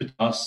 50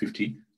50।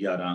11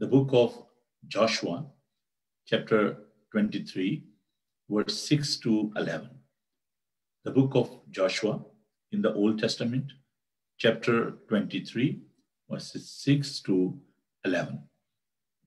The book of Joshua, chapter 23, verse 6 to 11. The book of Joshua in the Old Testament, chapter 23, verses 6 to 11.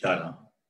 11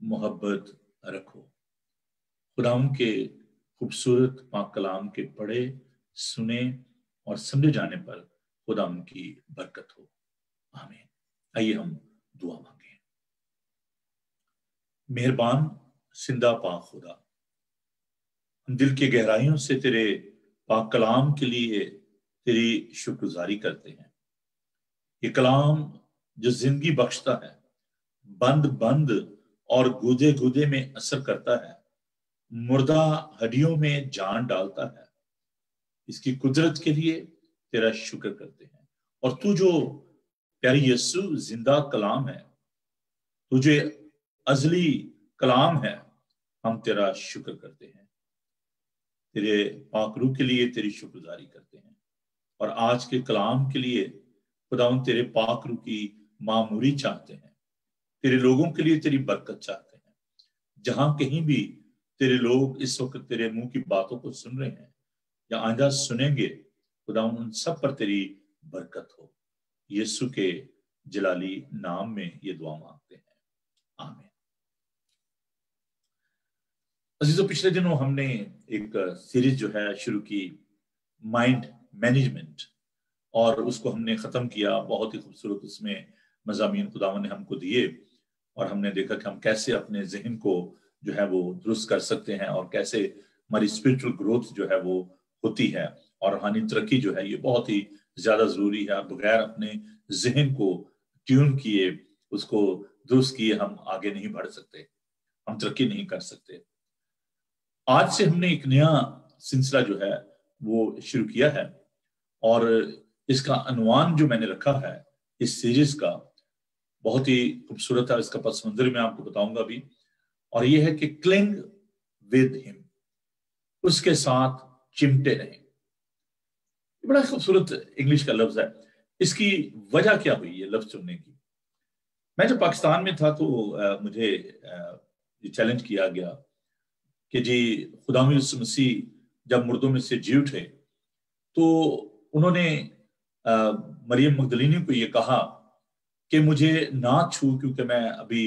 محبت رکھو۔ خداوند کے خوبصورت پاک کلام کے پڑھے، سنے اور سمجھے جانے پر خداوند کی برکت ہو، آمین۔ آئیے ہم دعا مانگیں۔ مہربان زندہ پاک خدا، ہم دل کی گہرائیوں سے تیرے پاک کلام کے لیے تیری شکرگزاری کرتے ہیں۔ یہ کلام جو زندگی بخشتا ہے، بند بند اور گودے گودے میں اثر کرتا ہے، مردہ ہڈیوں میں جان ڈالتا ہے، اس کی قدرت کے لیے تیرا شکر کرتے ہیں۔ اور تو جو پیاری یسوع زندہ کلام ہے، تجھے ازلی کلام ہے، ہم تیرا شکر کرتے ہیں، تیرے پاک روح کے لیے تیری شکرگزاری کرتے ہیں، اور آج کے کلام کے لیے خداوند تیرے پاک روح کی معموری چاہتے ہیں، تیرے لوگوں کے لیے تیری برکت چاہتے ہیں۔ جہاں کہیں بھی تیرے لوگ اس وقت تیرے منہ کی باتوں کو سن رہے ہیں یا آئندہ سنیں گے، خداوند ان سب پر تیری برکت ہو۔ یسوع کے جلالی نام میں یہ دعا مانگتے ہیں، آمین۔ عزیزو، پچھلے دنوں ہم نے ایک سیریز جو ہے شروع کی، مائنڈ مینجمنٹ، اور اس کو ہم نے ختم کیا۔ بہت ہی خوبصورت اس میں مضامین خداوند نے ہم کو دیے، اور ہم نے دیکھا کہ ہم کیسے اپنے ذہن کو جو ہے وہ درست کر سکتے ہیں، اور کیسے ہماری اسپرچل گروتھ جو ہے وہ ہوتی ہے، اور روحانی ترقی جو ہے یہ بہت ہی زیادہ ضروری ہے۔ بغیر اپنے ذہن کو ٹیون کیے، اس کو درست کیے، ہم آگے نہیں بڑھ سکتے، ہم ترقی نہیں کر سکتے۔ آج سے ہم نے ایک نیا سلسلہ جو ہے وہ شروع کیا ہے، اور اس کا عنوان جو میں نے رکھا ہے اس سیریز کا بہت ہی خوبصورت ہے۔ اس کا پس منظر میں آپ کو بتاؤں گا بھی، اور یہ ہے کہ کلنگ ود ہم، اس کے ساتھ چمٹے رہیں۔ یہ بڑا خوبصورت انگلش کا لفظ ہے۔ اس کی وجہ کیا ہوئی یہ لفظ چننے کی؟ میں جب پاکستان میں تھا تو مجھے یہ چیلنج کیا گیا کہ جی خدا یسوع مسیح جب مردوں میں سے جی اٹھے تو انہوں نے مریم مگدلینی کو یہ کہا کہ مجھے نہ چھو، کیونکہ میں ابھی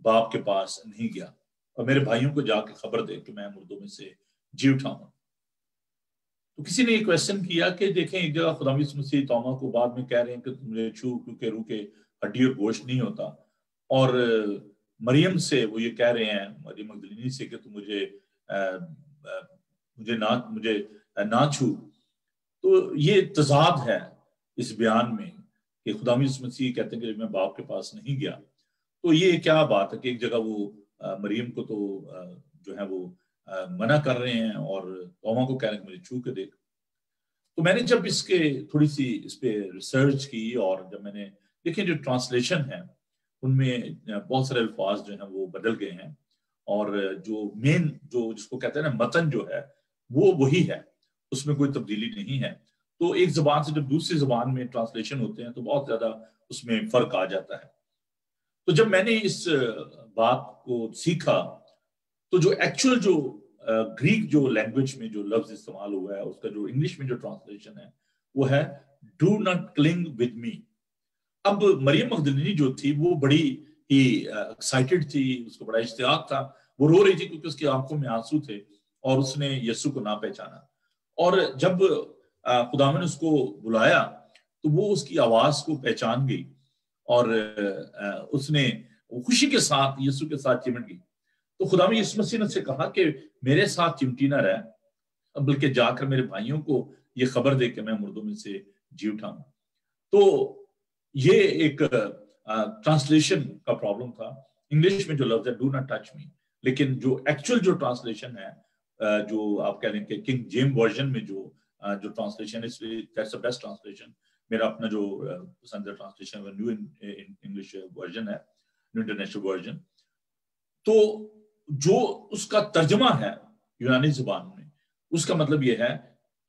باپ کے پاس نہیں گیا، اور میرے بھائیوں کو جا کے خبر دے کہ میں مردوں میں سے جی اٹھا ہوں۔ تو کسی نے یہ کویسچن کیا کہ دیکھیں، ایک جگہ خدا یسوع مسیح توما کو بعد میں کہہ رہے ہیں کہ مجھے چھو، کیونکہ روح کے ہڈی اور گوشت نہیں ہوتا، اور مریم سے وہ یہ کہہ رہے ہیں، مریم مگدلینی سے، کہ تم مجھے نہ چھو۔ تو یہ تضاد ہے اس بیان میں کہ خدا یسوع مسیح کہتے ہیں کہ میں باپ کے پاس نہیں گیا۔ تو یہ کیا بات ہے کہ ایک جگہ وہ مریم کو تو جو ہے وہ منع کر رہے ہیں، اور توما کو کہہ رہے ہیں کہ مجھے چھو کے دیکھ۔ تو میں نے جب اس کے تھوڑی سی اس پہ ریسرچ کی، اور جب میں نے دیکھیں جو ٹرانسلیشن ہے ان میں بہت سارے الفاظ جو ہیں وہ بدل گئے ہیں، اور جو مین جو جس کو کہتے ہیں نا متن جو ہے وہ وہی ہے، اس میں کوئی تبدیلی نہیں ہے۔ تو ایک زبان سے جب دوسری زبان میں ٹرانسلیشن ہوتے ہیں تو بہت زیادہ اس میں فرق آ جاتا ہے۔ تو جب میں نے اس بات کو سیکھا تو جو ایکچوئل جو گریک جو لینگویج میں جو لفظ استعمال ہوا ہے، اس کا جو انگلش میں جو ٹرانسلیشن ہے وہ ہے do not cling with me. اب مریم مگدلینی جو تھی وہ بڑی ہی ایکسائٹڈ تھی، اس کو بڑا اشتیاق تھا، وہ رو رہی تھی کیونکہ اس کی آنکھوں میں آنسو تھے، اور اس نے یسوع کو نہ پہچانا۔ اور جب خدا نے اس کو بلایا تو وہ اس کی آواز کو پہچان گئی، اور اس نے خوشی کے ساتھ یسوع کے ساتھ چمٹ گئی۔ تو خدا یسوع مسیح نے سے کہا کہ میرے ساتھ چمٹی نہ رہ، بلکہ جا کر میرے بھائیوں کو یہ خبر دے کہ میں مردوں میں سے جی اٹھا ہوں۔ تو یہ ایک ٹرانسلیشن کا پرابلم تھا۔ انگلش میں جو لفظ ہے ڈو ناٹ ٹچ می، لیکن جو ایکچوئل جو ٹرانسلیشن ہے، جو آپ کہہ لیں کہ کنگ جیم ورژن میں جو ٹرانسلیشن ہے، دیٹس دی بیسٹ ٹرانسلیشن۔ میرا اپنا جو پسندیدہ ٹرانسلیشن نیو انگلش ورژن ہے، نیو انٹرنیشنل ورژن۔ تو جو اس کا ترجمہ ہے یونانی زبان میں، اس کا مطلب یہ ہے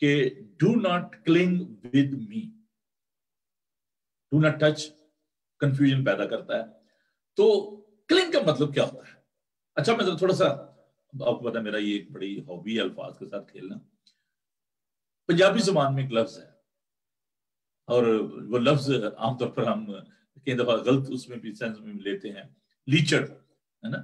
کہ do not cling with me, do not touch confusion پیدا کرتا ہے۔ تو کلنگ کا مطلب کیا ہوتا ہے؟ اچھا، میں تھوڑا سا آپ کو پتا، میرا یہ ایک بڑی ہابی ہے الفاظ کے ساتھ کھیلنا۔ پنجابی زبان میں ایک لفظ ہے، اور وہ لفظ عام طور پر ہم کئی دفعہ غلط اس میں بھی سینس میں لیتے ہیں، لیچڑ، ہے نا۔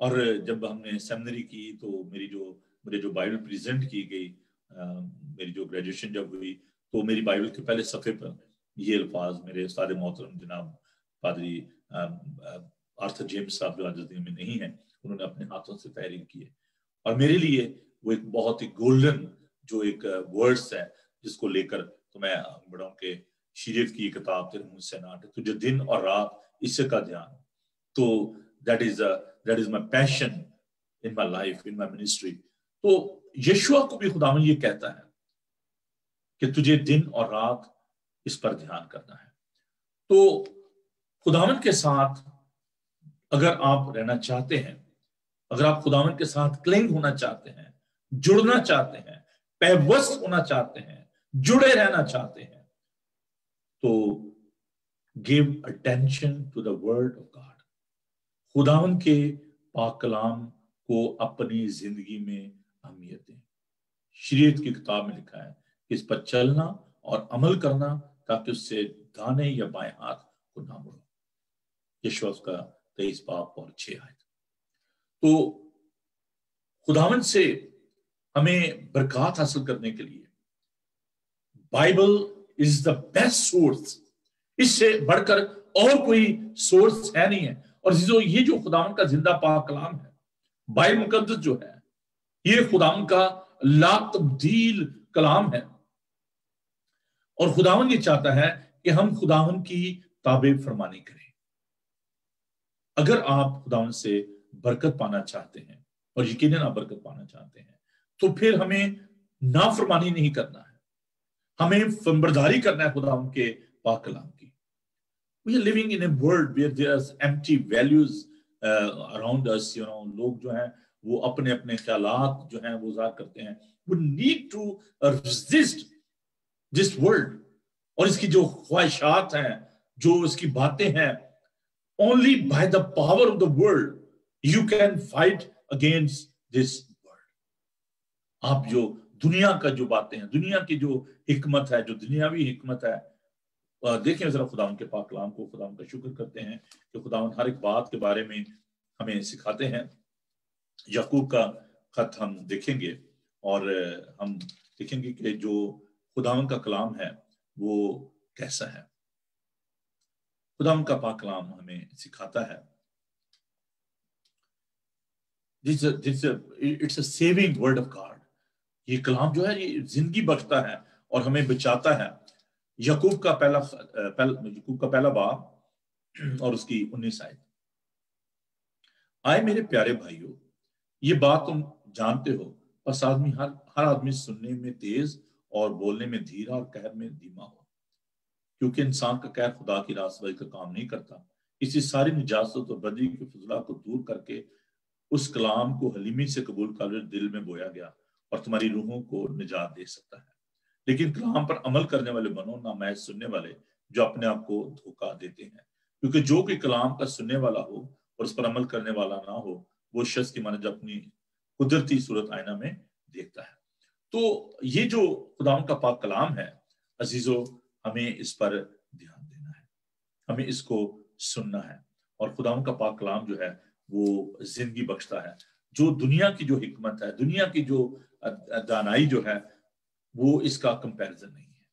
اور جب ہم نے سیمنری کی تو مجھے جو بائبل پریزنٹ کی گئی، میری جو گریجویشن جب ہوئی تو میری بائبل کے پہلے صفحے پر یہ الفاظ میرے استاد محترم جناب پادری آرتھر جیمس صاحب جو آج دنیا میں نہیں ہیں، انہوں نے اپنے ہاتھوں سے تحریر کی ہے، اور میرے لیے وہ ایک بہت ہی گولڈن جو ایک ورڈز ہے جس کو لے کر تو میں بڑا ہوں کہ شریعت کی کتاب تیرے منہ سے نہ ہٹے، تجھے دن اور رات اس کا دھیان، تو that is my passion in my life, in my ministry. تو یشوع کو بھی خداوند یہ کہتا ہے کہ تجھے دن اور رات اس پر دھیان کرنا ہے۔ تو خداوند کے ساتھ اگر آپ رہنا چاہتے ہیں، اگر آپ خداوند کے ساتھ کلنگ ہونا چاہتے ہیں، جڑنا چاہتے ہیں، پیوست ہونا چاہتے ہیں، جڑے رہنا چاہتے ہیں، تو give attention to the word of God. خداوند کے پاک کلام کو اپنی زندگی میں اہمیت دیں۔ شریعت کی کتاب میں لکھا ہے کہ اس پر چلنا اور عمل کرنا تاکہ اس سے دانے یا بائیں ہاتھ کو نہ مڑو۔ یشوع کا 23 باب اور 6 آیت۔ تو خداوند سے ہمیں برکات حاصل کرنے کے لیے Bible is the best source, اس سے بڑھ کر اور کوئی سورس ہے نہیں ہے۔ اور یہ جو خداوند کا زندہ پاک کلام ہے، بائبل مقدس جو ہے، یہ خداوند کا لا تبدیل کلام ہے، اور خداوند یہ چاہتا ہے کہ ہم خداوند کی تابع فرمانی کریں۔ اگر آپ خداوند سے برکت پانا چاہتے ہیں، اور یقیناً آپ برکت پانا چاہتے ہیں، تو پھر ہمیں نافرمانی نہیں کرنا ہے، ہمیں فرمانبرداری کرنا ہے خداوند کے پاک کلام کی۔ We are living in a world where there's empty values around us, لوگ جو ہیں وہ اپنے اپنے خیالات جو ہیں وہ ظاہر کرتے ہیں۔ We need to resist this world، اور اس کی جو خواہشات ہیں، جو اس کی باتیں ہیں، only by the power of the word you can fight against this world۔ آپ جو دنیا کا جو باتیں ہیں، دنیا کی جو حکمت ہے، جو دنیاوی حکمت ہے، دیکھیں ذرا خداوند کے پاک کلام کو، خداوند کا شکر کرتے ہیں کہ خداوند ہر ایک بات کے بارے میں ہمیں سکھاتے ہیں۔ یعقوب کا خط ہم دیکھیں گے، اور ہم دیکھیں گے کہ جو خداوند کا کلام ہے وہ کیسا ہے۔ خداوند کا پاک کلام ہمیں سکھاتا ہے، it's a saving word of God. یہ کلام جو ہے یہ زندگی بخشتا ہے اور ہمیں بچاتا ہے۔ یعقوب کا پہلا باب اور اس کی 19 آیت۔ آئے میرے پیارے بھائیو، یہ بات تم جانتے ہو، بس ہر آدمی سننے میں تیز اور بولنے میں دھیرا اور قہر میں دھیما ہو، کیونکہ انسان کا قہر خدا کی راست بازی کا کام نہیں کرتا۔ اسی ساری نجاست اور بدی کے فضلہ کو دور کر کے اس کلام کو حلیمی سے قبول کر دل میں بویا گیا اور تمہاری روحوں کو نجات دے سکتا ہے۔ لیکن کلام پر عمل کرنے والے بنو، نہ محض سننے والے جو اپنے آپ کو دھوکہ دیتے ہیں، کیونکہ جو کوئی کلام کا سننے والا ہو اور اس پر عمل کرنے والا نہ ہو، وہ شخص کی مانند اپنی قدرتی صورت آئینہ میں دیکھتا ہے۔ تو یہ جو خداوند کا پاک کلام ہے عزیزو، ہمیں اس پر دھیان دینا ہے، ہمیں اس کو سننا ہے، اور خداوند کا پاک کلام جو ہے وہ زندگی بخشتا ہے۔ جو دنیا کی جو حکمت ہے، دنیا کی جو دانائی جو ہے، وہ اس کا کمپیریزن نہیں ہے۔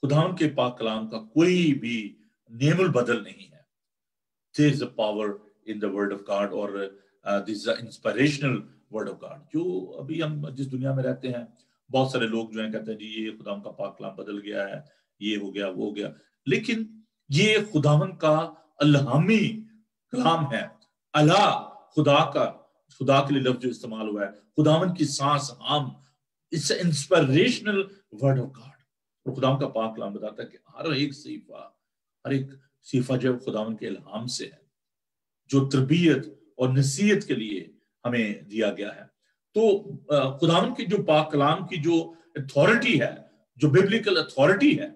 خداوند کے پاک کلام کا کوئی بھی نیم البدل نہیں ہے۔ There is a power in the word of God، اور this is an inspirational word of God۔ جو ابھی ہم جس دنیا میں رہتے ہیں، بہت سارے لوگ جو ہیں کہتے ہیں جی یہ خداوند کا پاک کلام بدل گیا ہے، یہ ہو گیا، وہ ہو گیا، لیکن یہ خداوند کا الہامی کلام ہے۔ اللہ خدا کے لیے لفظ جو استعمال ہوا ہے، خداوند کی سانس عام، it's an inspirational word of God۔ اور خداوند کا پاک کلام بتاتا ہے کہ ہر ایک صحیفہ جو خداوند کے الہام سے ہے، جو تربیت اور نصیحت کے لیے ہمیں دیا گیا ہے۔ تو خداوند کی جو پاک کلام کی جو اتھارٹی ہے، جو بیبلیکل اتھارٹی ہے،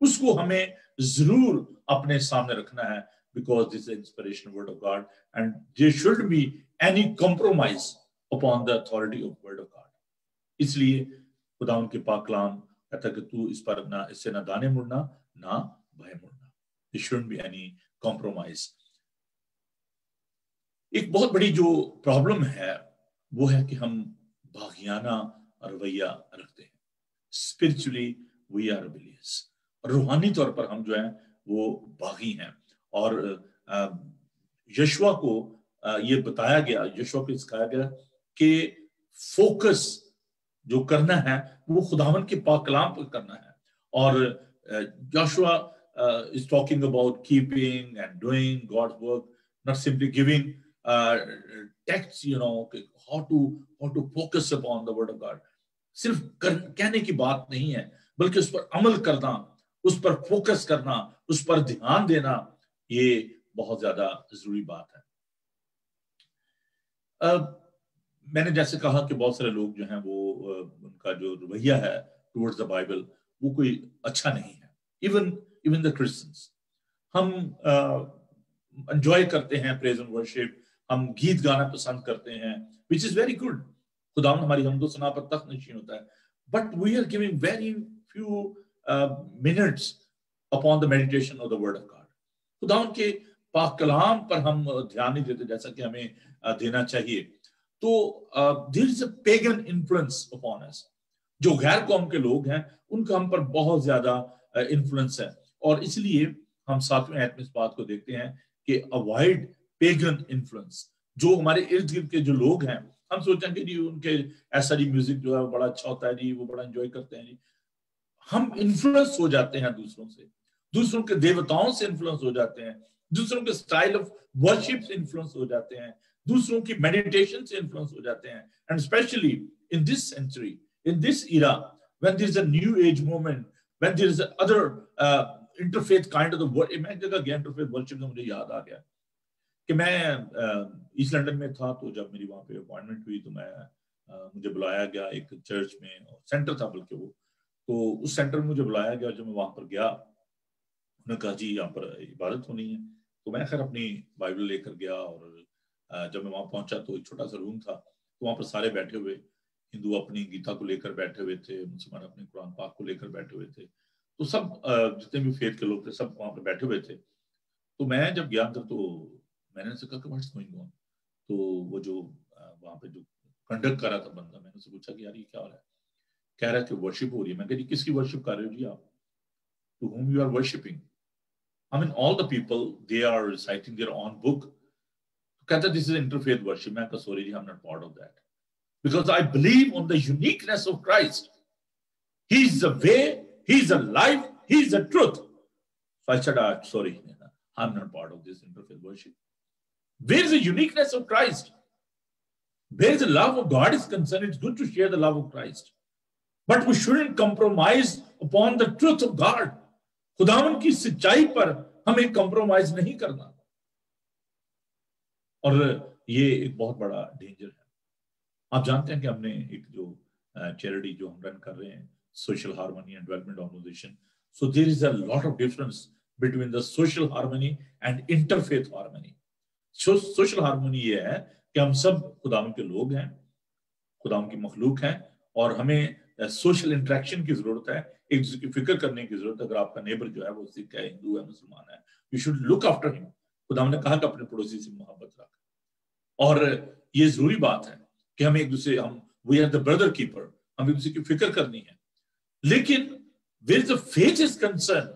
اس کو ہمیں ضرور اپنے سامنے رکھنا ہے، because this is an inspirational word of God and there shouldn't be any compromise upon the authority of word of God۔ اس لیے خداوند کے پاک کلام کہتا ہے کہ تو اس سے نہ دانے مڑنا نہ بائیں مڑنا۔ There shouldn't be any compromise۔ ایک بہت بڑی جو پرابلم ہے وہ ہے کہ ہم باغیانہ رویہ رکھتے ہیں. Spiritually we are rebellious. روحانی طور پر ہم جو ہیں وہ باغی ہیں. اور یشوع کو یہ بتایا گیا، یشوع کو سکھایا گیا کہ فوکس جو کرنا ہے وہ خداوند کے پاک کلام پر کرنا ہے. اور یشوع is talking about keeping and doing God's work, not simply giving texts, how to focus upon the word of God. صرف کہنے کی بات نہیں ہے، بلکہ اس پر عمل کرنا، اس پر فوکس کرنا، اس پر دھیان دینا، یہ بہت زیادہ ضروری بات ہے. میں نے جیسے کہا کہ بہت سارے لوگ جو ہیں وہ ان کا جو رویہ ہے ٹورڈز دا بائبل وہ کوئی اچھا نہیں ہے. ایون دا کرسچنس، ہم انجوائے کرتے ہیں پریز اینڈ ورشپ، ہم گیت گانا پسند کرتے ہیں which is very good. خداوند ہماری حمد و ثنا پر تخت نشین ہوتا ہے. But we are giving very few minutes upon the meditation of the word of God. خداوند کے پاک کلام پر ہم دھیان نہیں دیتے جیسا کہ ہمیں دینا چاہیے. تو there is a pagan influence upon us. جو غیر قوم کے لوگ ہیں ان کا ہم پر بہت زیادہ انفلوئنس ہے. اور اس لیے ہم 7ویں آیت میں اس بات کو دیکھتے ہیں کہ avoid pagan influence. جو ہمارے ارد گرد کے جو لوگ ہیں، ہم سوچتے ہیں کہ جی ان کے ایسا جی میوزک جو ہے وہ بڑا اچھا ہوتا ہے جی، وہ بڑا انجوائے کرتے ہیں جی. ہم انفلوئنس ہو جاتے ہیں دوسروں سے، دوسروں کے دیوتاؤں سے انفلوئنس ہو جاتے ہیں، دوسروں کے سٹائل آف ورشپ سے انفلوئنس ہو جاتے ہیں، دوسروں کی میڈیٹیشن سے انفلوئنس ہو جاتے ہیں. And especially in this century, in this era, when there is a new age movement, when there is other interfaith kind of the word. میں ایک جگہ گیا interfaith worship میں، مجھے یاد آ گیا کہ میں ایسٹ لنڈن میں تھا، تو جب میری وہاں پہ اپوائنٹمنٹ ہوئی تو مجھے بلایا گیا ایک چرچ میں، سینٹر تھا بلکہ وہ. تو اس سینٹر میں مجھے بلایا گیا. جب میں وہاں پر گیا انہوں نے کہا جی یہاں پر عبادت ہونی ہے. تو میں خیر اپنی بائبل لے کر گیا، اور جب میں وہاں پہنچا تو ایک چھوٹا سا روم تھا، تو وہاں پر سارے بیٹھے ہوئے، ہندو اپنی گیتا کو لے کر بیٹھے ہوئے تھے، مسلمان اپنے قرآن پاک کو لے کر بیٹھے ہوئے تھے. تو سب جتنے بھی فیتھ کے لوگ تھے سب وہاں پہ بیٹھے ہوئے تھے. تو میں جب گیا اندر تو میں نے کہا کہ واٹس گوئنگ آن. تو وہ جو وہاں پہ جو کنڈکٹ کر رہا تھا بندہ، میں نے اسے پوچھا کہ یار یہ کیا ہو رہا ہے؟ کہہ رہا ہے کہ ورشپ ہو رہی ہے. میں کہا جی کس کی ورشپ کر رہے ہو جی آپ؟ To whom you are worshiping? I mean all the people they are reciting their own book. کہتا this is interfaith worship. میں کہا sorry G I'm not part of that. Because I believe on the uniqueness of Christ. He is the way, He is the life, He is the truth. So I said, sorry, I'm not part of this interfaith worship. Where is the uniqueness of Christ? Where is the love of God is concerned? It's good to share the love of Christ. But we shouldn't compromise upon the truth of God. خداوند کی سچائی پر ہمیں compromise نہیں کرنا. اور یہ ایک بہت بڑا ڈینجر ہے. آپ جانتے ہیں کہ ہم نے ایک جو چیریٹی جو ہم رن کر رہے ہیں، social harmony and development organisation. So there is a lot of difference between the social harmony and interfaith harmony. Social harmony یہ ہے کہ ہم سب خداوند کے لوگ ہیں، خداوند کی مخلوق ہیں، اور ہمیں سوشل انٹریکشن کی ضرورت ہے، ایک دوسرے کی فکر کرنے کی ضرورت ہے. اگر آپ کا نیبر جو ہے وہ سکھ ہے، ہندو ہے، مسلمان ہے، you should look after him. خداوند نے کہا کہ اپنے پڑوسی سے محبت رکھ. اور یہ ضروری بات ہے کہ ہم ایک دوسرے we are the brother keeper، ہم ایک دوسرے کی فکر کرنی ہے. لیکن where the faith is concerned,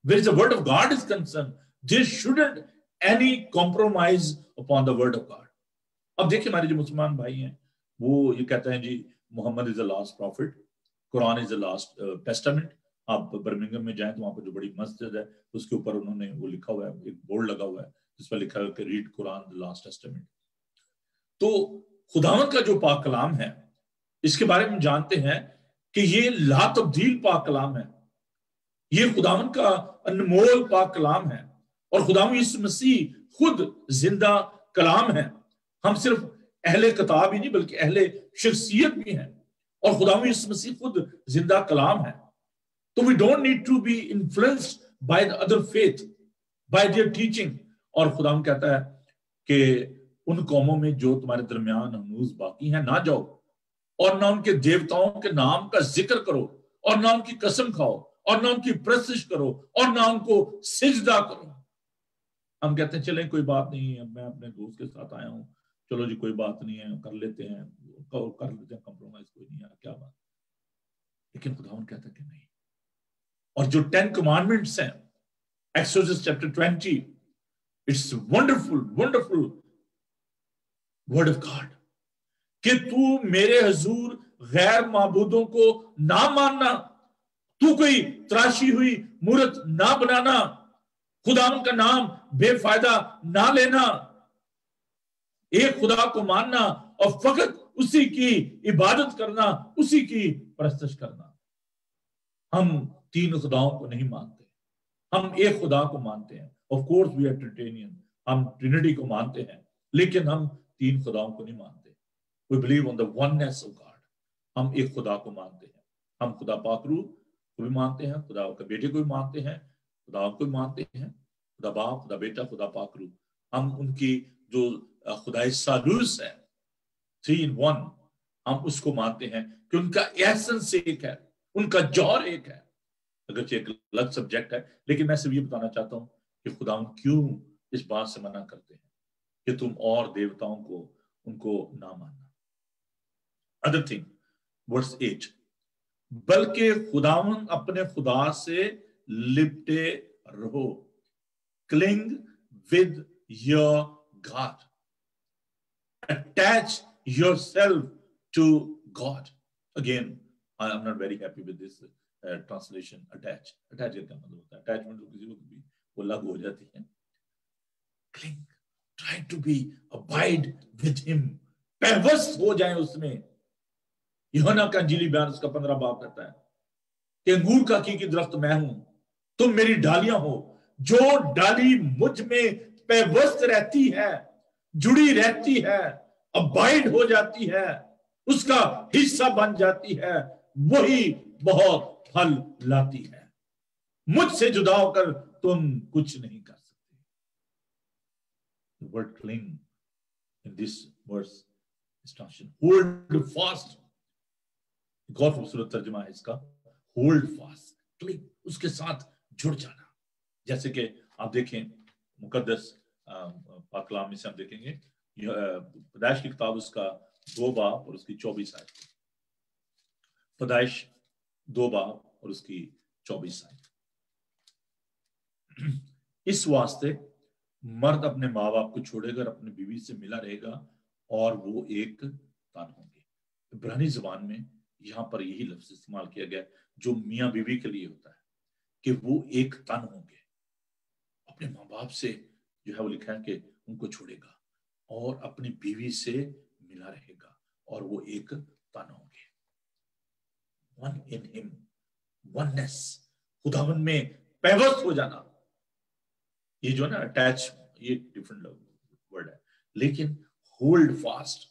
where the word of God is concerned, there shouldn't any compromise upon the word of God. اب دیکھیں ہمارے جو مسلمان بھائی ہیں وہ یہ کہتے ہیں جی محمد is the last prophet, Quran is the last testament. آپ برمنگم میں جائیں تو وہاں پر جو بڑی مسجد ہے اس کے اوپر انہوں نے وہ لکھا ہوا ہے، ایک بورڈ لگا ہوا ہے جس پر لکھا ہے کہ read Quran the last testament. تو خداوند کا جو پاک کلام ہے اس کے بارے میں جانتے ہیں کہ یہ لا تبدیل پاک کلام ہے، یہ خداوند کا انمول پاک کلام ہے، اور خداوند یسوع مسیح خود زندہ کلام ہے. ہم صرف اہل کتاب ہی نہیں بلکہ اہل شخصیت بھی ہیں، اور خداوند یسوع مسیح خود زندہ کلام ہے. تو we don't need to be influenced by the other faith, by their teaching. اور خداوند کہتا ہے کہ ان قوموں میں جو تمہارے درمیان ہنوز باقی ہیں نہ جاؤ، اور نہ ان کے دیوتاؤں کے نام کا ذکر کرو، اور نہ ان کی قسم کھاؤ، اور نہ ان کی پرستش کرو، اور نہ ان کو سجدہ کرو. ہم کہتے ہیں چلیں کوئی بات نہیں ہے, میں اپنے دوست کے ساتھ آیا ہوں, چلو جی کوئی بات نہیں ہے, کر لیتے ہیں کمپرومائز, کوئی نہیں ہے, کیا بات. لیکن خداوند کہتا ہے کہ نہیں. اور جو 10 commandments ہیں, Exodus chapter 20, it's wonderful, wonderful word of God, کہ تو میرے حضور غیر معبودوں کو نہ ماننا, تو کوئی تراشی ہوئی مورت نہ بنانا, خداوند کا نام بے فائدہ نہ لینا, ایک خدا کو ماننا اور فقط اسی کی عبادت کرنا, اسی کی پرستش کرنا. ہم 3 خداؤں کو نہیں مانتے, ہم ایک خدا کو مانتے ہیں. Of course we are Trinitarian, ہم ٹرینٹی کو مانتے ہیں, لیکن ہم 3 خداؤں کو نہیں مانتے. We believe on the oneness of God. ہم ایک خدا کو مانتے ہیں. ہم خدا پاک روح کو بھی مانتے ہیں, خدا کے بیٹے کو بھی مانتے ہیں, خدا کو بھی مانتے ہیں, خدا باپ, خدا بیٹا, خدا پاک روح. ہم ان کی جو خدای ثالوث ہے, 3 in 1, ہم اس کو مانتے ہیں کہ ان کا ایسنس ایک ہے, ان کا جوہر ایک ہے. اگرچہ ایک الگ سبجیکٹ ہے, لیکن میں صرف یہ بتانا چاہتا ہوں کہ خدا کیوں اس بات سے منع کرتے ہیں کہ تم اور دیوتاؤں کو ان کو نہ ماننا. Other thing, verse 8, بلکہ خداوند اپنے خدا سے لپٹے رہو. Cling with your God. Attach yourself to God. Again, I am not very happy with this translation, attach. Attach کا مطلب ہوتا ہے attachment, کسی کو بھی وہ لگ ہو جاتی ہے. Cling, try to be, abide with him. پیوست ہو جائیں اس میں. یوحنا کا انجیلی بیان اس کا 15 باب کہتا ہے کہ انگور کا حقیقی درخت میں ہوں, تم میری ڈالیاں ہو. جو ڈالی مجھ میں پیوست رہتی ہے, جڑی رہتی ہے, ابائڈ ہو جاتی ہے, اس کا حصہ بن جاتی ہے, وہی بہت پھل لاتی ہے. مجھ سے جدا ہو کر تم کچھ نہیں کر سکتے. The word cling in this verse is translated hold fast. ایک اور خوبصورت ترجمہ ہے اس کا, hold fast, cling, اس کے ساتھ جڑ جانا. جیسے کہ آپ دیکھیں مقدس پاک کلام میں سے ہم دیکھیں گے پیدائش کی کتاب اس کا 2 باب اور اس کی 24 آیت. پیدائش 2 باب اور اس کی 24 آیت. اس واسطے مرد اپنے ماں باپ کو چھوڑے گا, اپنی بیوی سے ملا رہے گا اور وہ ایک تن ہوں گے. عبرانی زبان میں یہاں پر یہی لفظ استعمال کیا گیا جو میاں بیوی کے لیے ہوتا ہے کہ وہ ایک تن ہوں گے. اپنے ماں باپ سے جو ہے وہ لکھا ہے کہ ان کو چھوڑے گا اور اپنی بیوی سے ملا رہے گا اور وہ ایک تن ہوں گے. One in him, oneness, خداوند میں پیوست ہو جانا. یہ جو ہے نا اٹیچ, یہ ڈیفرنٹ ورڈ ہے, لیکن ہولڈ فاسٹ,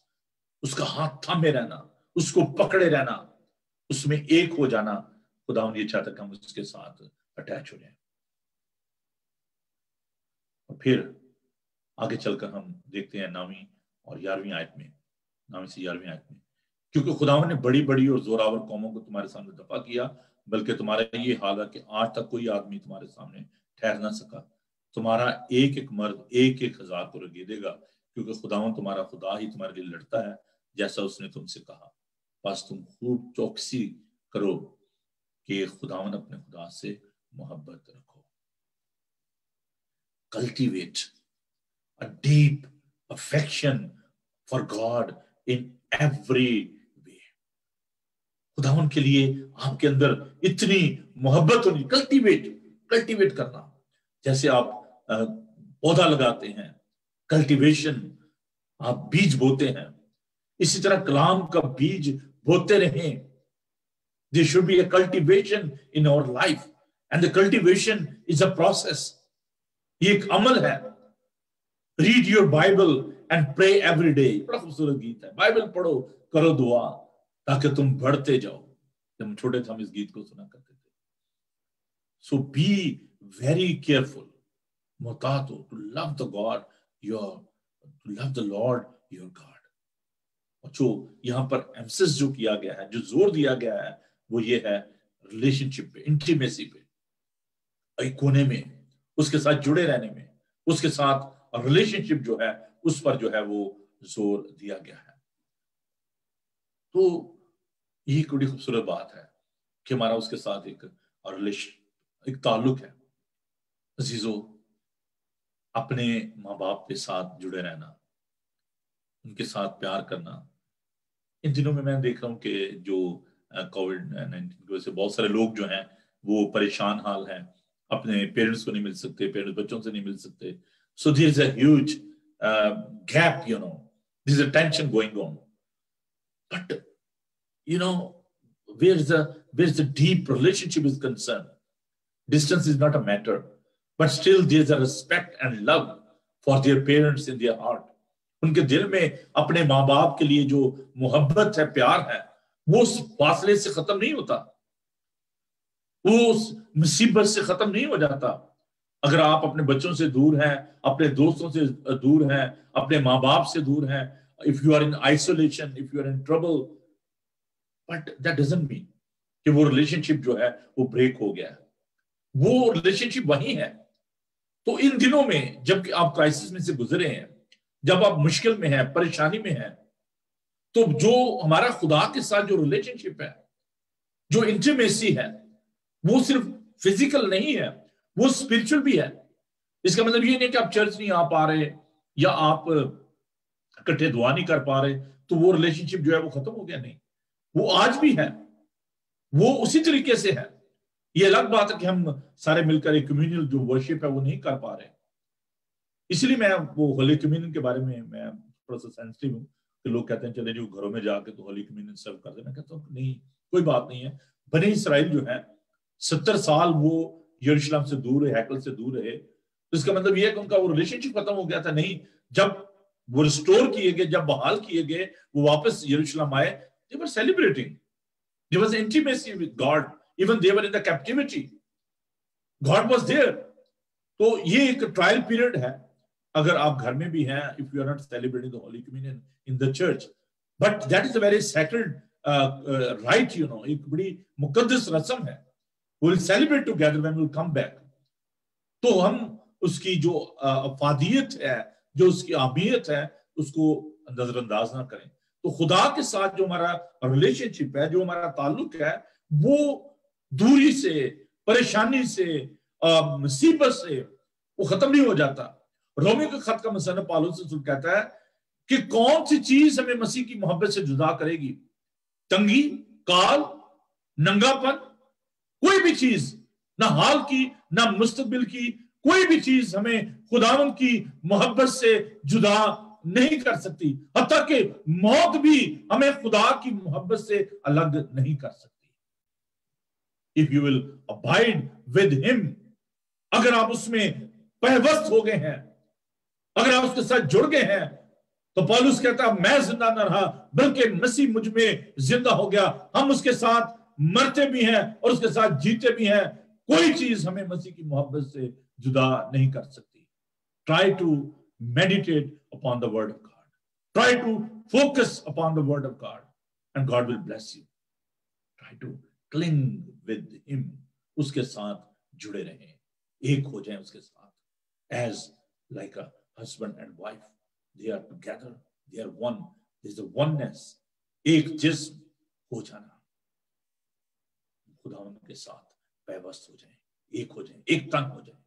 اس کا ہاتھ تھامے رہنا, اس کو پکڑے رہنا, اس میں ایک ہو جانا. خداوند یہ چاہتا کہ ہم اس کے ساتھ اٹیچ ہو جائیں. اور پھر آگے چل کر ہم دیکھتے ہیں 9ویں اور 11ویں آیت میں, 9ویں سے 11ویں آیت میں, کیونکہ خداوند نے بڑی بڑی اور زوراور قوموں کو تمہارے سامنے دفع کیا, بلکہ تمہارا یہ حال ہے کہ آج تک کوئی آدمی تمہارے سامنے ٹھہر نہ سکا. تمہارا ایک ایک مرد 1,000 کو رگیدے گا, کیونکہ خداوند تمہارا خدا ہی تمہارے لیے لڑتا ہے جیسا اس نے تم سے کہا. بس تم خوب چوکسی کرو کہ خداوند اپنے خدا سے محبت رکھو. Cultivate a deep affection for God in every way. خداوند کے لیے آپ کے اندر اتنی محبت ہونی, کلٹیویٹ کرنا. جیسے آپ پودا لگاتے ہیں, کلٹیویشن, آپ بیج بوتے ہیں, اسی طرح کلام کا بیج بوتے رہیں. There should be a cultivation in our life, and the cultivation is a process. یہ ایک عمل ہے. Read your Bible and pray every day. بڑا خوبصورت گیت ہے, بائبل پڑھو, کرو دعا تاکہ تم بڑھتے جاؤ. جب ہم چھوٹے تھے ہم اس گیت کو سنا کرتے تھے. So be very careful, محتاط ہو, to love the Lord your God. اور جو یہاں پر ایمفسس جو کیا گیا ہے, جو زور دیا گیا ہے, وہ یہ ہے ریلیشن شپ پہ, انٹیمیسی پہ, ایک کونے میں اس کے ساتھ جڑے رہنے میں, اس کے ساتھ ریلیشن شپ جو ہے اس پر جو ہے وہ زور دیا گیا ہے. تو یہ بڑی خوبصورت بات ہے کہ ہمارا اس کے ساتھ ایک تعلق ہے. عزیزو، اپنے ماں باپ کے ساتھ جڑے رہنا، ان کے ساتھ پیار کرنا. ان دنوں میں دیکھ رہا ہوں کہ جو کووڈ-19 کی وجہ سے بہت سارے لوگ جو ہیں وہ پریشان حال ہیں، اپنے پیرنٹس کو نہیں مل سکتے، پیرنٹس بچوں سے نہیں مل سکتے. So there is a huge gap, there is a tension going on. But where the deep relationship is concerned, distance is not a matter, but still there is a respect and love for their parents in their heart. ان کے دل میں اپنے ماں باپ کے لیے جو محبت ہے، پیار ہے، وہ اس فاصلے سے ختم نہیں ہوتا، وہ اس مصیبت سے ختم نہیں ہو جاتا. اگر آپ اپنے بچوں سے دور ہیں، اپنے دوستوں سے دور ہیں، اپنے ماں باپ سے دور ہیں، if you are in isolation, if you are in trouble, but that doesn't mean کہ وہ ریلیشن شپ جو ہے وہ بریک ہو گیا ہے. وہ ریلیشن شپ وہی ہے. تو ان دنوں میں جب کہ آپ کرائسس میں سے گزرے ہیں، جب آپ مشکل میں ہیں، پریشانی میں ہیں، تو جو ہمارا خدا کے ساتھ جو ریلیشن شپ ہے، جو انٹیمیسی ہے، وہ صرف فزیکل نہیں ہے، وہ اسپرچل بھی ہے. اس کا مطلب یہ نہیں کہ آپ چرچ نہیں آ پا رہے یا آپ اکٹھے دعا نہیں کر پا رہے تو وہ ریلیشن شپ جو ہے وہ ختم ہو گیا. نہیں، وہ آج بھی ہے، وہ اسی طریقے سے ہے. یہ الگ بات ہے کہ ہم سارے مل کر ایک کمیونل جو ورشپ ہے وہ نہیں کر پا رہے. اس لیے میں وہ ہولی کمیونین کے بارے میں تھوڑا سا سینسٹیو ہوں کہ لوگ کہتے ہیں چلے جو گھروں میں جا کے تو ہولی کمیونین سرو کر دیں. میں کہتا ہوں نہیں، کوئی بات نہیں ہے. بنی اسرائیل جو ہے 70 سال وہ یروشلم سے دور رہے، ہیکل سے دور رہے. تو اس کا مطلب یہ ہے کہ ان کا وہ ریلیشن شپ ختم ہو گیا تھا؟ نہیں. جب وہ ریسٹور کیے گئے، جب بحال کیے گئے، وہ واپس یروشلم آئے. they were celebrating. There was intimacy with God. Even they were in the captivity. God was there. تو یہ ایک ٹرائل پیریڈ ہے. اگر آپ گھر میں بھی ہیں، if you are not celebrating the Holy Communion in the church, but that is a very sacred right, ایک بڑی مقدس رسم ہے. we'll celebrate together when we'll come back. تو ہم اس کی جو افادیت ہے، جو اس کی اہمیت ہے، اس کو نظر انداز نہ کریں. تو خدا کے ساتھ جو ہمارا ریلیشن شپ ہے، جو ہمارا تعلق ہے، وہ دوری سے، پریشانی سے، مصیبت سے وہ ختم نہیں ہو جاتا. رومیو کے خط کا مصنف پالوس رسول کہتا ہے کہ کون سی چیز ہمیں مسیح کی محبت سے جدا کرے گی؟ تنگی، کال، ننگا پن، کوئی بھی چیز، نہ حال کی نہ مستقبل کی کوئی بھی چیز ہمیں خداوند کی محبت سے جدا نہیں کر سکتی. حتیٰ کہ موت بھی ہمیں خدا کی محبت سے الگ نہیں کر سکتی. If you will abide with him, اگر آپ اس میں پیوست ہو گئے ہیں، اگر آپ اس کے ساتھ جڑ گئے ہیں، تو پولس کہتا ہے میں زندہ نہ رہا بلکہ مسیح مجھ میں زندہ ہو گیا. ہم اس کے ساتھ مرتے بھی ہیں اور اس کے ساتھ جیتے بھی ہیں. کوئی چیز ہمیں مسیح کی محبت سے جدا نہیں کر سکتی. Try to meditate upon the word of God. Try to focus upon the word of God and God will bless you. Try to cling with him. اس کے ساتھ جڑے رہیں، ایک ہو جائیں اس کے ساتھ. As like a husband and wife, they are together, they are one. There is a oneness. ایک جسم ہو جانا. خدا ان کے ساتھ پیوست ہو جائیں، ایک ہو جائیں، ایک تن ہو جائیں.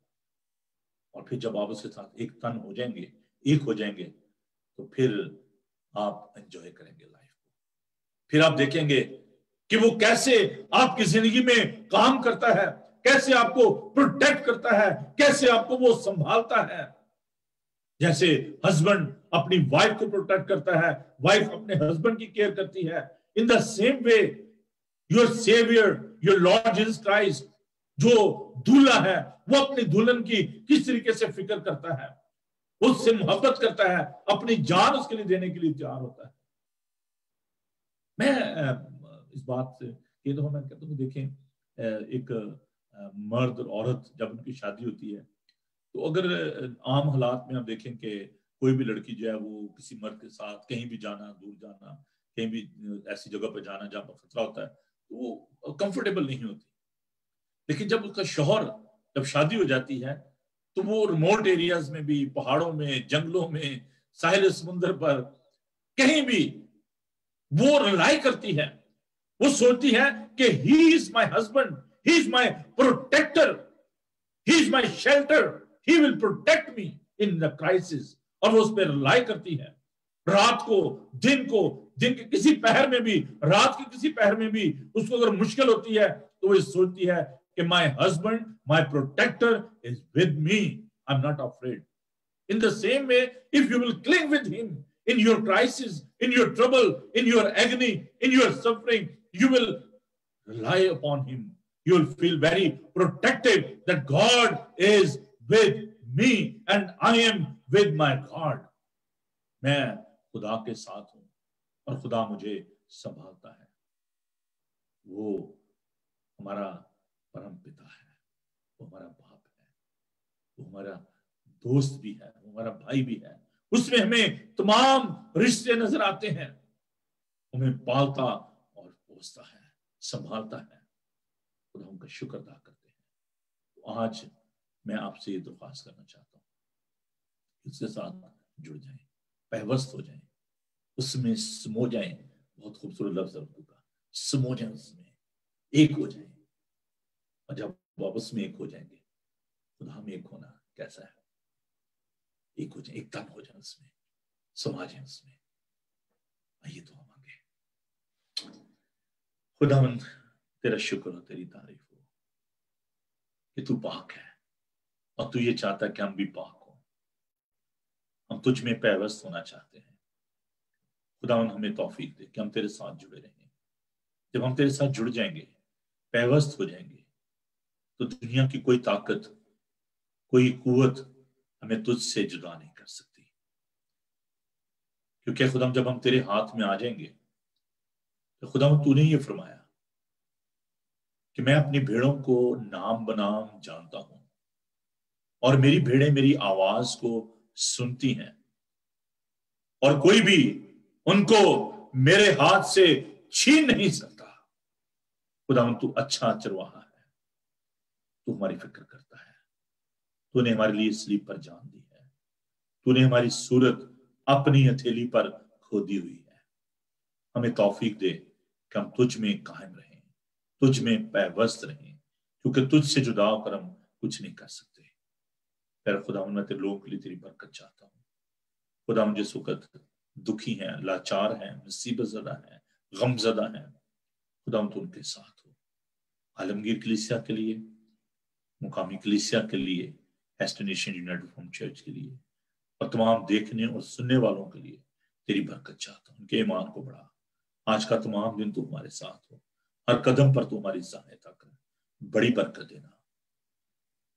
اور پھر جب آپ اس کے ساتھ ایک تن ہو جائیں گے، ایک ہو جائیں گے، تو پھر آپ انجوائے کریں گے لائف کو. پھر آپ دیکھیں گے کہ وہ کیسے آپ کی زندگی میں کام کرتا ہے، کیسے آپ کو پروٹیکٹ کرتا ہے، کیسے آپ کو وہ سنبھالتا ہے. جیسے ہسبینڈ اپنی وائف کو پروٹیکٹ کرتا ہے، وائف اپنے ہسبینڈ کی کیئر کرتی ہے. In the same way your saviour, your Lord Jesus Christ جو دولہا ہے، وہ اپنی دلہن کی کس طریقے سے فکر کرتا ہے، اس سے محبت کرتا ہے، اپنی جان اس کے لیے دینے کے لیے تیار ہوتا ہے. میں اس بات سے یہ تو میں کہتا ہوں دیکھیں ایک مرد اور عورت جب ان کی شادی ہوتی ہے تو اگر عام حالات میں ہم دیکھیں کہ کوئی بھی لڑکی جو ہے وہ کسی مرد کے ساتھ کہیں بھی جانا، دور جانا، کہیں بھی ایسی جگہ پہ جانا جہاں پر خطرہ ہوتا ہے تو وہ کمفرٹیبل نہیں ہوتی. لیکن جب اس کا شوہر جب شادی ہو جاتی ہے تو وہ ریموٹ ایریاز میں بھی، پہاڑوں میں، جنگلوں میں، ساحل سمندر پر، کہیں بھی وہ ریلائی کرتی ہے، وہ سوچتی ہے کہ he is my husband, he is my protector, he is my shelter, he will protect me in the crisis, اور وہ اس پہ ریلائی کرتی ہے۔ رات کو، دن کے کسی پہر میں بھی، رات کے کسی پہر میں بھی اس کو اگر مشکل ہوتی ہے تو وہ سوچتی ہے کہ my husband, my protector is with me, I am not afraid. In the same way, if you will cling with him in your crisis, in your trouble, in your agony, in your suffering, you will rely upon him. You will feel very protective that God is with me and I am with my God. میں خدا کے ساتھ ہوں اور خدا مجھے سنبھالتا ہے۔ وہ ہمارا پرم پتا ہے، وہ ہمارا باپ ہے، وہ ہمارا دوست بھی ہے، وہ ہمارا بھائی بھی ہے۔ اس میں ہمیں تمام رشتے نظر آتے ہیں، ہمیں پالتا اور پوستا ہے، سنبھالتا ہے۔ خدا ہم کا شکر ادا کرتے ہیں۔ تو آج میں آپ سے یہ درخواست کرنا چاہتا ہوں، اس کے ساتھ جڑ جائیں، پیوست ہو جائیں، اس میں سمو جائیں۔ بہت خوبصورت لفظ ہے اردو کا، سمو جائیں، اس میں ایک ہو جائیں۔ اور جب آپ اس میں ایک ہو جائیں گے، خدا ہم ایک ہونا کیسا ہے؟ ایک ہو جائیں، ایک تن ہو جائیں، اس میں سما جائیں، اس میں۔ آئیے تو ہم آگے۔ خداوند تیرا شکر ہو، تیری تعریف ہو کہ تو پاک ہے، اور تو یہ چاہتا ہے کہ ہم بھی پاک ہوں۔ ہم تجھ میں پیوست ہونا چاہتے ہیں۔ خداوند ہمیں توفیق دے کہ ہم تیرے ساتھ جڑے رہیں۔ جب ہم تیرے ساتھ جڑ جائیں گے، پیوست ہو جائیں گے، تو دنیا کی کوئی طاقت، کوئی قوت ہمیں تجھ سے جدا نہیں کر سکتی، کیونکہ خدا جب ہم تیرے ہاتھ میں آ جائیں گے تو خدا تو نے یہ فرمایا کہ میں اپنی بھیڑوں کو نام بنام جانتا ہوں، اور میری بھیڑیں میری آواز کو سنتی ہیں، اور کوئی بھی ان کو میرے ہاتھ سے چھین نہیں سکتا۔ خدا تو اچھا چرواہا ہے، تو ہماری فکر کرتا ہے، تو نے ہمارے لیے صلیب پر جان دی ہے، تو نے ہماری صورت اپنی ہتھیلی پر کھودی ہوئی ہے۔ ہمیں توفیق دے کہ ہم تجھ میں قائم رہیں، تجھ میں پیوست رہیں، کیونکہ تجھ سے جدا ہو کر ہم کچھ نہیں کر سکتے۔ پھر خدا میں تیرے لوگوں کے لیے تیری برکت چاہتا ہوں۔ خدا جس وقت دکھی ہیں، لاچار ہیں، مصیبت زدہ ہیں، غم زدہ ہیں، خدا تو ان کے ساتھ ہو۔ عالمگیر کلیسیا کے لیے، مقامی کلیسیا کے لیے، ایسٹینیشن یونائٹڈ ریفارمڈ چرچ کے لیے، اور تمام دیکھنے اور سننے والوں کے لیے تیری برکت چاہتا ہوں۔ ان کے ایمان کو بڑھا۔ آج کا تمام دن تو ہمارے ساتھ ہو، ہر قدم پر تو ہماری سہایتا کر، بڑی برکت دینا۔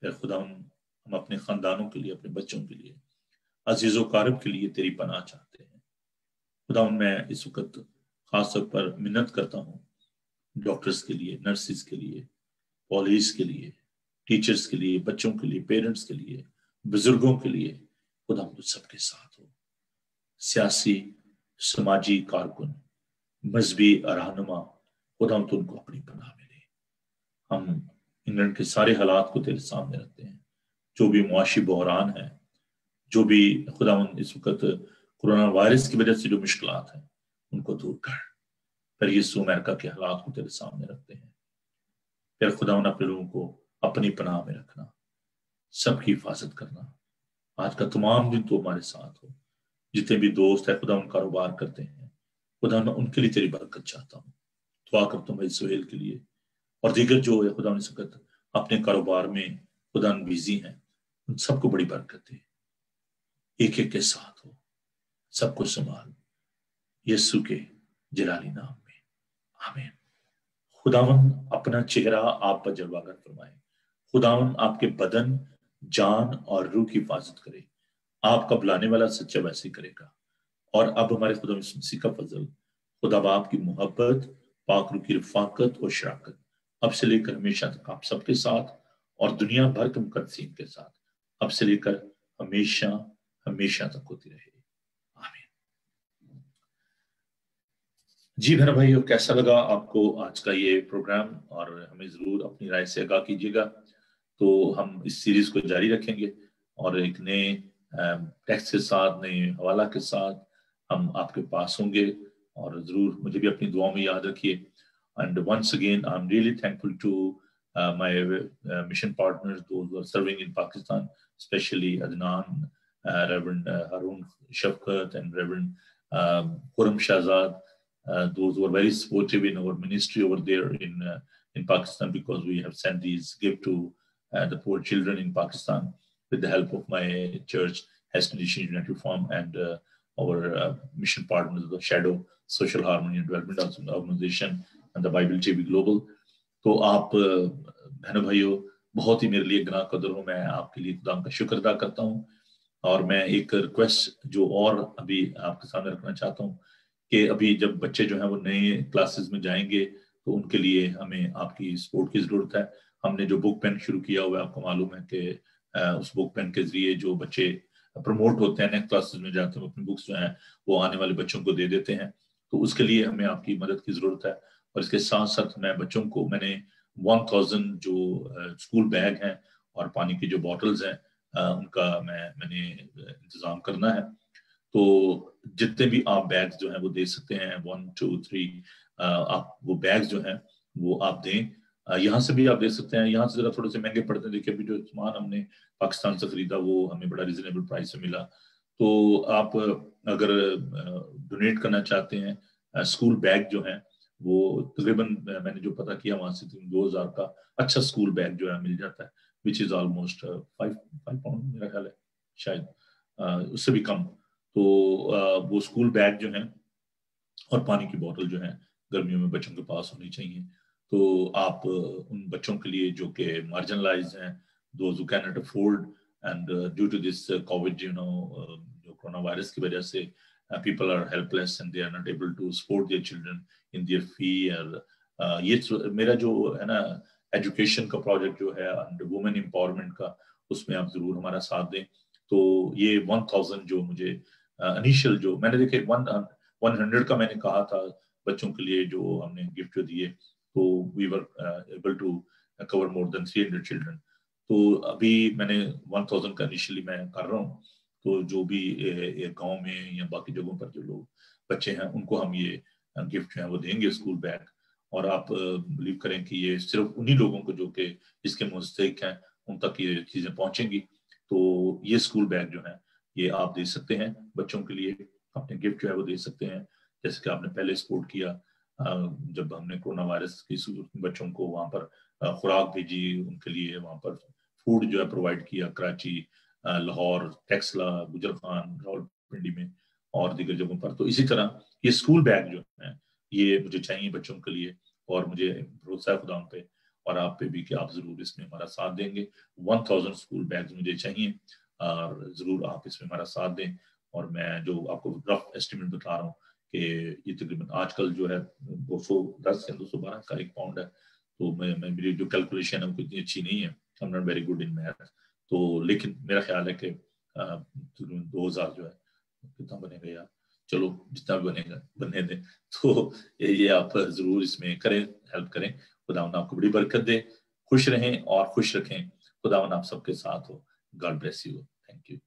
پھر خدا ہم اپنے خاندانوں کے لیے، اپنے بچوں کے لیے، عزیز و قارب کے لیے تیری پناہ چاہتے ہیں۔ خدا میں اس وقت خاص طور پر منت کرتا ہوں ڈاکٹرز کے لیے، نرسز کے لیے، پولیس کے لیے، ٹیچرز کے لیے، بچوں کے لیے، پیرنٹس کے لیے، بزرگوں کے لیے۔ خدا تو سب کے ساتھ ہو۔ سیاسی، سماجی کارکن، مذہبی رہنما، خدا تو ان کو اپنی پناہ ملے۔ ہم انگلینڈ کے سارے حالات کو تیرے سامنے رکھتے ہیں، جو بھی معاشی بحران ہے، جو بھی خدا اس وقت کورونا وائرس کی وجہ سے جو مشکلات ہیں، ان کو دور کر۔ پھر یسوع امریکہ کے حالات کو تیرے سامنے رکھتے ہیں۔ پھر خدا اپنے لوگوں کو اپنی پناہ میں رکھنا، سب کی حفاظت کرنا۔ آج کا تمام دن تو ہمارے ساتھ ہو۔ جتنے بھی دوست ہیں خدا ان کاروبار کرتے ہیں، خدا میں ان کے لیے تیری برکت چاہتا ہوں۔ دعا کرتا ہوں بھائی سہیل کے لیے اور دیگر جو ہے خدا اس وقت اپنے کاروبار میں خدا بیزی ہیں، ان سب کو بڑی برکت دے۔ ایک ایک کے ساتھ ہو، سب کو سنبھال، یسوع کے جلالی نام میں، آمین۔ خداون اپنا چہرہ آپ پر جلوہ گر فرمائے، خداون آپ کے بدن، جان اور روح کی حفاظت کرے۔ آپ کا بلانے والا سچا ویسے کرے گا۔ اور اب ہمارے خدا مسیح کا فضل، خدا باپ کی محبت، پاک روح کی رفاقت اور شراکت اب سے لے کر ہمیشہ تک آپ سب کے ساتھ اور دنیا بھر کے مقدسین کے ساتھ اب سے لے کر ہمیشہ ہمیشہ تک ہوتی رہے، آمین۔ جی میرا بھائیو، کیسا لگا آپ کو آج کا یہ پروگرام؟ اور ہمیں ضرور اپنی رائے سے آگاہ کیجیے گا۔ تو ہم اس سیریز کو جاری رکھیں گے اور ایک نئے ٹیکسٹ کے ساتھ، نئے حوالہ کے ساتھ ہم آپ کے پاس ہوں گے، اور ضرور مجھے بھی اپنی دعاؤں میں یاد رکھیے. And once again, I'm really thankful to my mission partners, those who are serving in Pakistan, especially Adnan, Reverend Harun Shafqat, and Reverend Khurram Shahzad, those who are very supportive in our ministry over there in Pakistan, because we have sent these gifts to the poor children in Pakistan with the help of my church, Heston United Farm, and our mission partners, the Shadow Social Harmony and Development Organization, and the Bible TV Global. تو آپ بہنوں بھائیوں بہت ہی میرے لیے گناہ قدر ہوں، میں آپ کے لیے خدا کا شکر ادا کرتا ہوں. اور میں ایک ریکویسٹ جو اور ابھی آپ کے سامنے رکھنا چاہتا ہوں کہ ابھی جب بچے جو ہیں وہ نئے کلاسز میں جائیں گے تو ان کے لیے ہمیں آپ کی سپورٹ کی ضرورت ہے. ہم نے جو بک پین شروع کیا ہوا ہے، آپ کو معلوم ہے کہ اس بک پین کے ذریعے جو بچے پروموٹ ہوتے ہیں نیکسٹ کلاسز میں جاتے ہیں، اپنی بکس جو ہیں وہ آنے والے بچوں کو دے دیتے ہیں. تو اس کے لیے ہمیں آپ کی مدد کی ضرورت ہے. اور اس کے ساتھ ساتھ میں بچوں کو میں نے 1000 جو اسکول بیگ ہیں اور پانی کی جو بوٹلز ہیں ان کا میں نے انتظام کرنا ہے. تو جتنے بھی آپ بیگز جو ہیں وہ دے سکتے ہیں، 1 2 3 آپ وہ بیگز جو ہیں وہ آپ دیں. یہاں سے بھی آپ دے سکتے ہیں، یہاں سے ذرا تھوڑے سے مہنگے پڑتے ہیں. دیکھیے ابھی جو سامان ہم نے پاکستان سے خریدا وہ ہمیں بڑا ریزنیبل پرائس سے ملا. تو آپ اگر ڈونیٹ کرنا چاہتے ہیں اسکول بیگ جو ہیں وہ تقریباً میں نے جو پتہ کیا وہاں سے 2000 کا اچھا اسکول بیگ جو ہے مل جاتا ہے، وچ از آلموسٹ 5 پاؤنڈ میرا خیال ہے، شاید اس سے بھی کم. تو وہ اسکول بیگ جو ہیں اور پانی کی بوتل جو ہیں گرمیوں میں بچوں کے پاس ہونی چاہیے. تو آپ ان بچوں کے لیے جو کہ مارجنلائز ہیں، those who cannot afford, and due to this Covid جو کورونا وائرس کی وجہ سے people are helpless and they are not able to support their children in their fee. اور یہ میرا جو ہے نا ایجوکیشن کا پروجیکٹ جو ہے وومن امپاورمنٹ کا، اس میں آپ ضرور ہمارا ساتھ دیں. تو یہ 1000 جو مجھے انیشیل جو میں نے دیکھے 100 کا میں نے کہا تھا بچوں کے لیے جو ہم نے گفٹ دیے، تو we were able to cover more than 300 children. تو ابھی میں نے 1000 کا انیشیلی میں کر رہا ہوں. تو جو بھی گاؤں میں یا باقی جگہوں پر جو لوگ بچے ہیں ان کو ہم یہ گفٹ ہیں وہ دیں گے اسکول بیگ. اور آپ بلیو کریں کہ یہ صرف انہی لوگوں کو جو کہ اس کے مستحق ہیں ان تک یہ چیزیں پہنچیں گی. تو یہ اسکول بیگ جو ہیں یہ آپ دے سکتے ہیں بچوں کے لیے، اپنے گفٹ جو ہے وہ دے سکتے ہیں. جیسے کہ آپ نے پہلے سپورٹ کیا جب ہم نے کورونا وائرس کی بچوں کو وہاں پر خوراک بھیجی، ان کے لیے وہاں پر فوڈ جو ہے پرووائڈ کیا، کراچی، لاہور، ٹیکسلا، گجر خان، راولپنڈی میں اور دیگر جگہوں پر. تو اسی طرح یہ اسکول بیگ جو ہیں یہ مجھے چاہیے بچوں کے لیے، اور مجھے بھروسہ ہے خدا پہ اور آپ پہ بھی کہ آپ ضرور اس میں ہمارا ساتھ دیں گے. 1000 اسکول بیگز مجھے چاہیے اور ضرور آپ اس میں ہمارا ساتھ دیں. اور میں جو آپ کو رف ایسٹیمیٹ بتا رہا ہوں کہ یہ تقریباً آج کل جو ہے 210 یا 212 کا 1 پاؤنڈ ہے. تو میری جو کیلکولیشن ہے وہ اتنی اچھی نہیں ہے، I'm not very good in math. تو لیکن میرا خیال ہے کہ 2000 جو ہے کتنا بنے گا یار، چلو جتنا بھی بنے گا بننے دیں. تو یہ آپ ضرور اس میں کریں، ہیلپ کریں. خداوند آپ کو بڑی برکت دے. خوش رہیں اور خوش رکھیں. خداوند آپ سب کے ساتھ ہو. God bless you. Thank you.